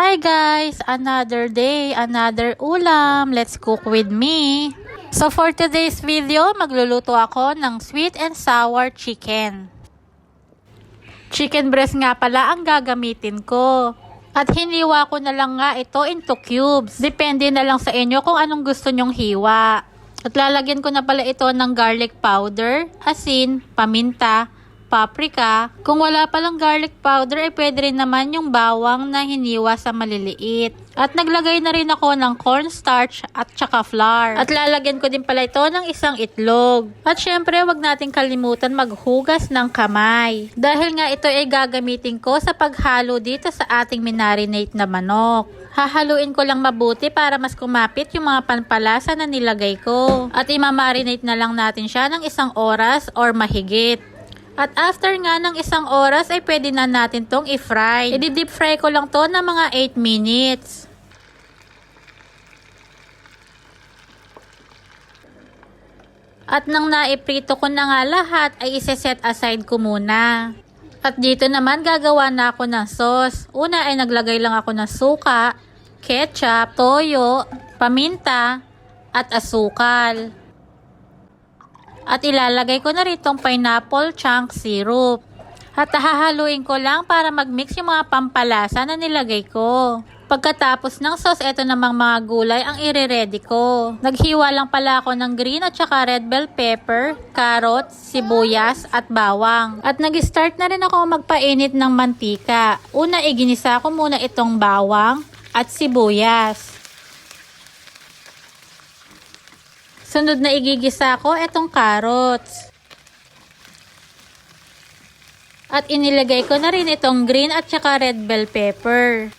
Hi guys! Another day, another ulam. Let's cook with me. So for today's video, magluluto ako ng sweet and sour chicken. Chicken breast nga pala ang gagamitin ko. At hiniwa ko na lang nga ito into cubes. Depende na lang sa inyo kung anong gusto nyong hiwa. At lalagyan ko na pala ito ng garlic powder, asin, paminta, paprika. Kung wala palang garlic powder, pwede rin naman yung bawang na hiniwa sa maliliit. At naglagay na rin ako ng cornstarch at tsaka flour. At lalagyan ko din pala ito ng isang itlog. At syempre, wag natin kalimutan maghugas ng kamay. Dahil nga ito ay gagamitin ko sa paghalo dito sa ating minarinate na manok. Hahaluin ko lang mabuti para mas kumapit yung mga panpalasa na nilagay ko. At imamarinate na lang natin siya ng 1 oras or mahigit. At after nga ng 1 oras ay pwede na natin tong i-fry. I-deep fry ko lang to ng mga 8 minutes. At nang naiprito ko na nga lahat ay ise-set aside ko muna. At dito naman gagawa na ako ng sauce. Una ay naglagay lang ako ng suka, ketchup, toyo, paminta, at asukal. At ilalagay ko na rin itong pineapple chunk syrup. At hahaluin ko lang para mag-mix yung mga pampalasa na nilagay ko. Pagkatapos ng sauce, ito namang mga gulay ang ire-ready ko. Naghiwa lang pala ako ng green at saka red bell pepper, carrots, sibuyas at bawang. At nag-start na rin ako magpainit ng mantika. Una, iginisa ko muna itong bawang at sibuyas. Sunod na igigisa ko itong carrots. At inilagay ko na rin itong green at saka red bell pepper.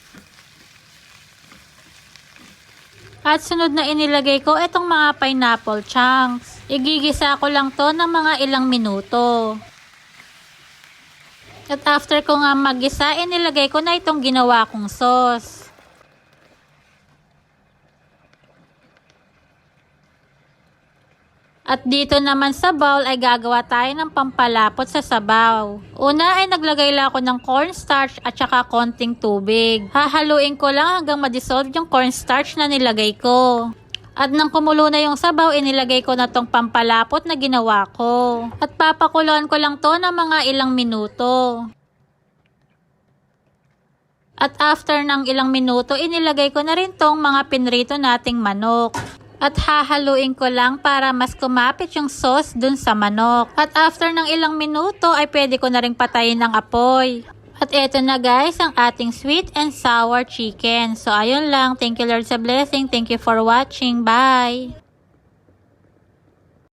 At sunod na inilagay ko itong mga pineapple chunks. Igigisa ko lang to ng mga ilang minuto. At after ko nga maggisa, inilagay ko na itong ginawa kong sauce. At dito naman sa bowl ay gagawa tayo ng pampalapot sa sabaw. Una ay naglagay lang ako ng cornstarch at saka konting tubig. Hahaluin ko lang hanggang ma-dissolve yung cornstarch na nilagay ko. At nang kumulo na yung sabaw, inilagay ko na tong pampalapot na ginawa ko. At papakuloan ko lang to ng mga ilang minuto. At after ng ilang minuto, inilagay ko na rin tong mga pinrito nating manok. At hahaluin ko lang para mas kumapit yung sauce dun sa manok. At after ng ilang minuto ay pwede ko na rin patayin ng apoy. At eto na guys ang ating sweet and sour chicken. So ayun lang. Thank you Lord sa blessing. Thank you for watching. Bye!